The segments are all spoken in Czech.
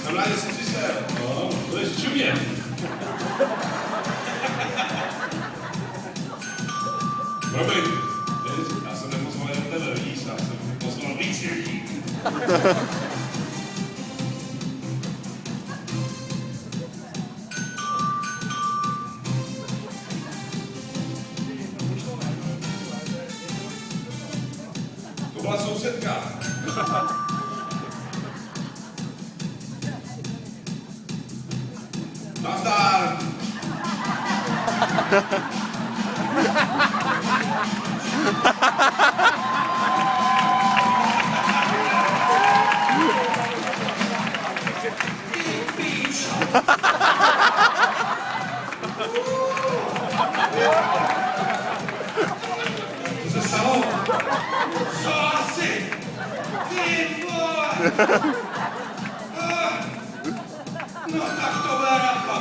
Kamarádi, si se. No, to je čumě. Promiň, já jsem nepozval jen tebe, víš, já jsem pozval víc lidí. To byla sousedka. Nazdar! Co se stalo? Co asi? Ty vole! No tak to bude Rafa.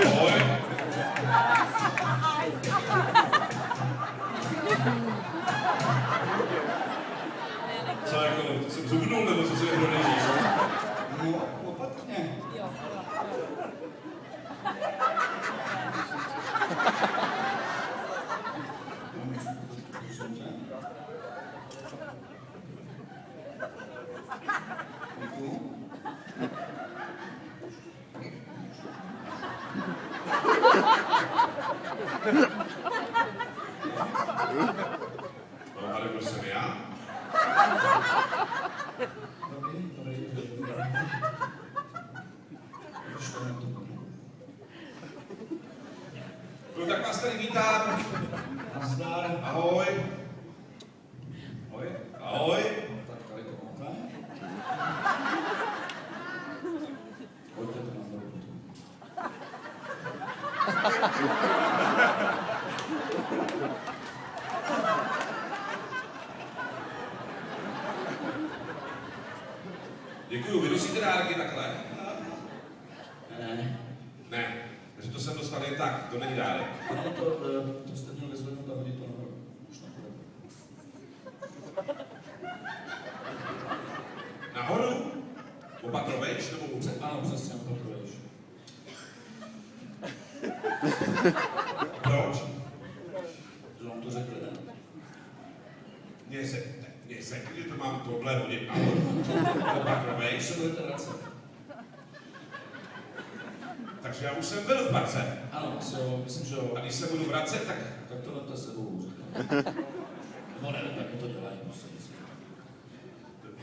Ahoj. Co jako, to jsem zubnul, nebo co se někdo nežíš? No, opatrně. No, ale kdo jsem já? No tak vás tady vítám. Nazdar. Ahoj. Ahoj. Ahoj. Tak tady to máte. Pojďte to na dole. Děkuju, vy nosíte dárky takhle? Ne. Ne, takže to jsem dostal jen tak, to není dárek. Ne, to jste měl vyzvednout a hodit to nahoru. Už na to. Nahoru? Opatrovejš nebo upřed? Ano, přesně, opatrovejš. Proč? Že vám to řekli, ne? Mně se, když to mám tohle hodit nahoru. Opatrovejš? Když se budete vracet. Takže já už jsem byl v parce. Ano, asi jo, myslím, že jo. A když se budu vracet, tak Tak to vemte sebou, říkám. No ne, tak to dělají, prostě.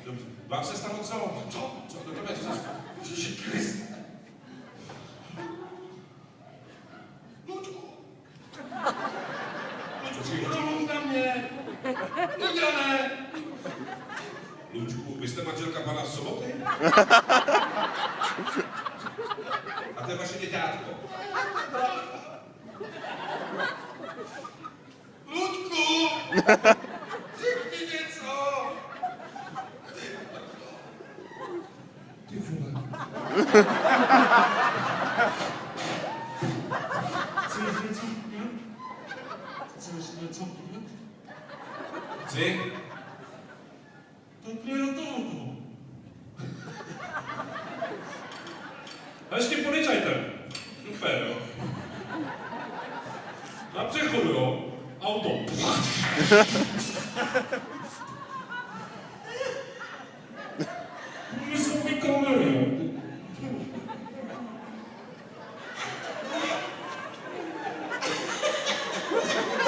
dobře. Vám se stalo co? Co? Do tebe, co se stalo? Ježiši Kriste. Luďku. Luďku, promluv na mě. Luďané. Luďku, vy jste manželka pana Soboty? A to je vaše děťátko. Luďku! Řekni něco! Ty vole. Chceš něco? Chceš něco? Chci? Tak mě do toho. A ještě policajtem. Super, jo. Na přechodu, jo. Auto. My jsou ty kamery, jo.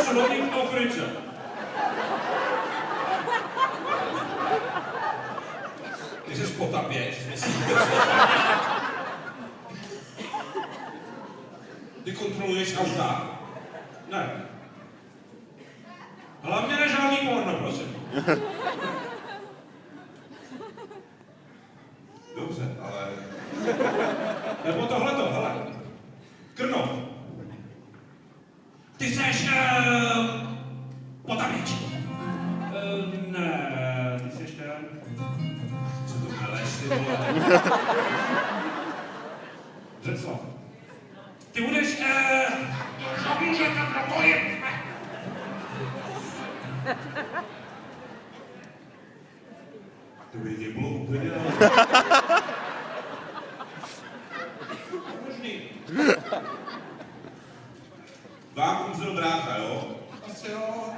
Slovy v Africe. Ty jsi potapěč, myslím. Ty kontroluješ auta? Ne. Hlavně ne žádný porno, prosím. Řeclav. Ty budeš, žabíže na tvoje. To by tě bylo úplně, možný. Vám umřel brácha, jo? Asi jo.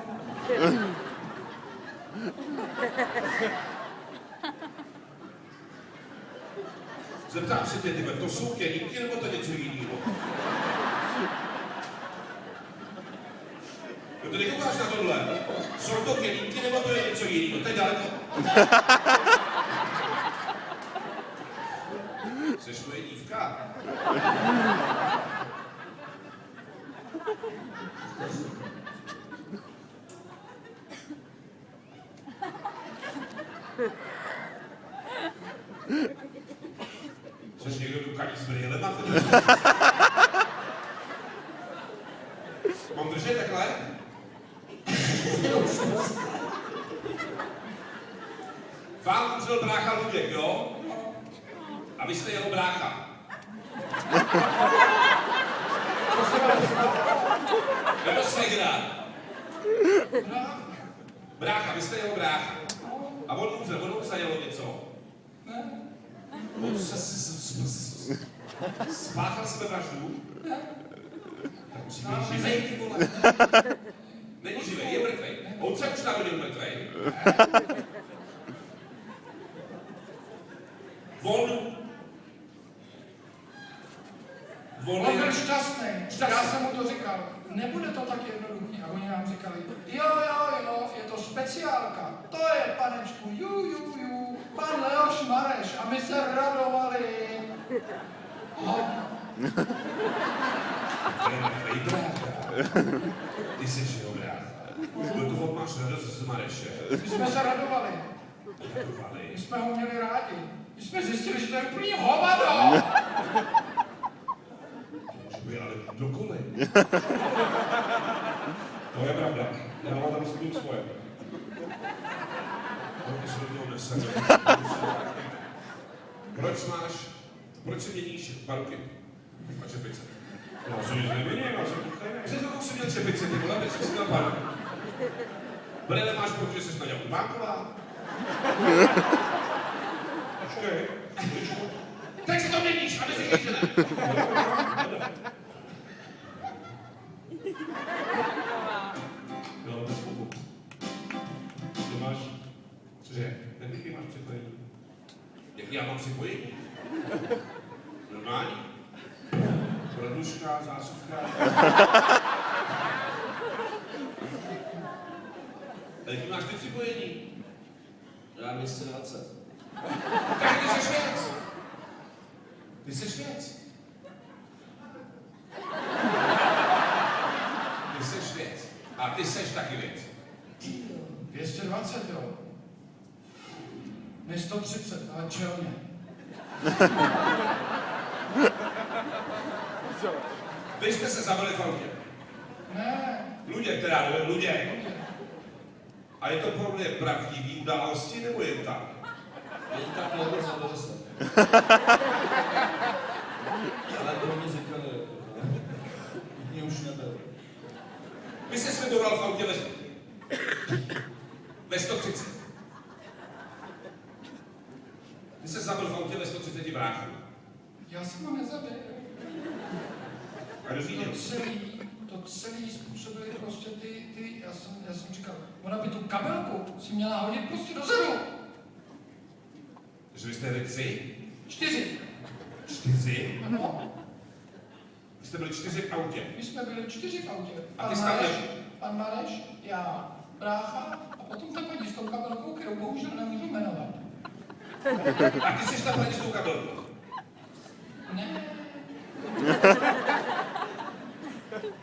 Zeptám se tě, tyhle, to jsou kelímky nebo to něco jiného? No to nekoukáš na tohle. Jsou to kelímky nebo to je něco jiného? To je daleko. Jseš moje dívka? Jseš někdo dukaní s brýlema? Mám držet takhle? Vám umřel brácha Luděk, jo? A vy jste jeho brácha. Nebo segra? Brácha, vy jste jeho brácha. A on umřel, on se jelo něco. On spáchal sebevraždu? Tak musí být živej, ty vole. Není živej, je mrtvej. On se už narodil mrtvej. On byl šťastný. Já jsem mu to říkal. Nebude to tak jednoduchý. A oni nám říkali, jo, je to speciálka. To je, panečku, ju, pan Leoš Mareš. A my se radovali. Mrtvej brácha. Ty jsi jeho brácha. Byl toho máš radost z Mareše. My jsme se radovali. My jsme ho měli rádi. My jsme zjistili, že to je úplný hovado. Může ale dokoli. To je pravda. Já mám tam s tím svoje. Ty se do toho neseme. Proč si měníš baruky a čepice? No, co nic neměním, a co to je? Před chvilkou jsem měl čepice, ty vole, teď jsem si měl baruky. Brýle máš, protože jsi na nějakou Máková. Počkej. Tak si to měníš a neříkej, že ne. Jo, bez kuku. Ty máš, cože, jaký máš připojení? Jaký já mám připojení? Normální. Produška, zásuvka. A jaký máš ty připojení? Já mám 220. Tak ty seš věc. Ty seš věc. Ty seš věc. A ty seš taky věc. 220, jo. Ne 130, ale čelně. Vy jste se zabili v autě. Ne. Luděk. A je to podle pravdivý události, nebo jen tak? Jen tak nebo zabili se. Ale to mi říkali, mě už nebyl. Vy jste sledoval v autě ve 130. Ty jsi zabil v autě ve 130 bráchů. Já jsem ho nezabil. A dořídil. To celý způsobily prostě já jsem říkal, ona by tu kabelku si měla hodit prostě dozadu. Takže vy jste jeli 3? 4. 4? Ano. Vy jste byli 4 v autě. My jsme byli 4 v autě. A ty jsi tam Pan Mareš, já, brácha a potom ta paní s tou kabelkou, kterou bohužel nemůžu jmenovat. A ty jsi tam s tou kabelkou. Ne.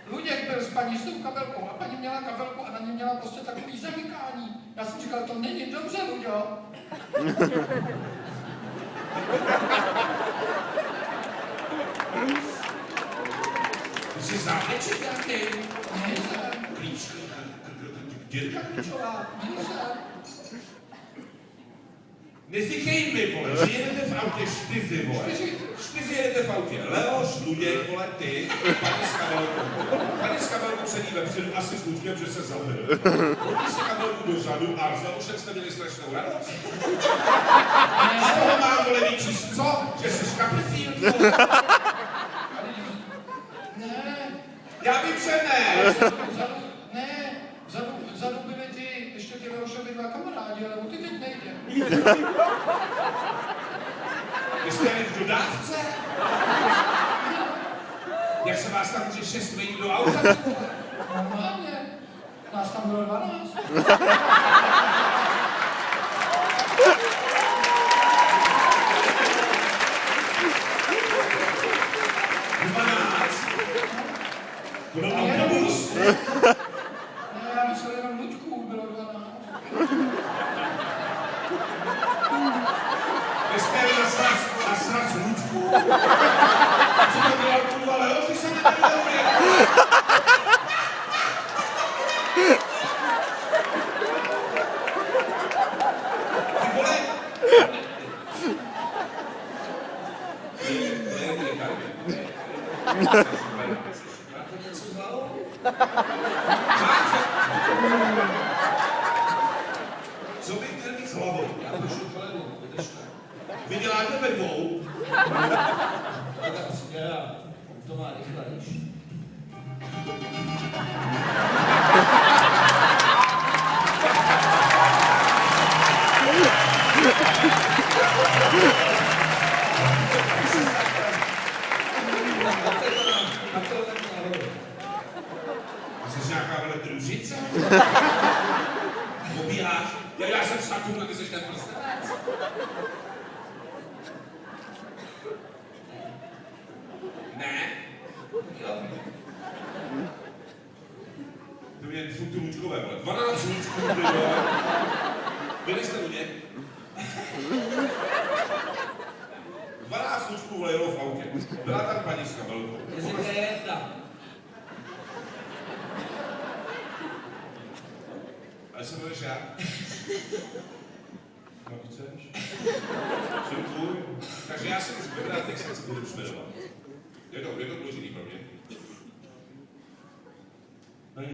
Luděk byl s paní s tou kabelkou a paní měla kabelku a na ní měla prostě takový zamykání. Já jsem říkal, to není dobře, Luďo. Ty jsi závěček nějaký? Nejsem. Klíčky. Dělka klíčová. Nejsem. Neříkej mi, vole, že jedete v autě 4, vole. 4 jedete v autě. Leoš, Luděk, vole, ty, paní s kabelkou. Paní s kabelkou sedí vepředu asi s Luďkem, že se zabil. Chodí si kabelku dozadu a za ušem jste měli strašnou radost. Z toho mám, vole, víčíš, co? Že jsi kapitýlku. Ne, Já vím, že ne. vzadu byli ty, ještě ty Leošovi 2 kamarádi, ale o ty teď nejde. Vy jste jeli v dodávce? Jak se vás tam může 6 vejít do auta? Normálně. Nás tam bylo 12. Byl autobus? Ne, já myslel jenom Luďků, bylo 12. Vy jste jeli na sraz Luďku? Co to bylo autobus, ale jo, ty se nevěděli. Ty vole! Co bych měl mít s hlavou? Já pošlu kolegu, vydržte. Vy děláte ve dvou? Tak přijde a on to má rychle, víš. A jsi nějaká vele družice? Pobíháš? Já jsem Saturn a ty jsi ten prstenec. Ne? Jo. To mě furt ty Lučkové, vole. 12 Lučků bylo. Byli jste Luděk? 12 Lučků, vole, jelo v autě. Byla tam paní s kabelkou. Jezika je jedna. Ale se jmenuješ já? No, chceš? Jsem tvůj. Takže já jsem už vybral, teď se budu jmenovat.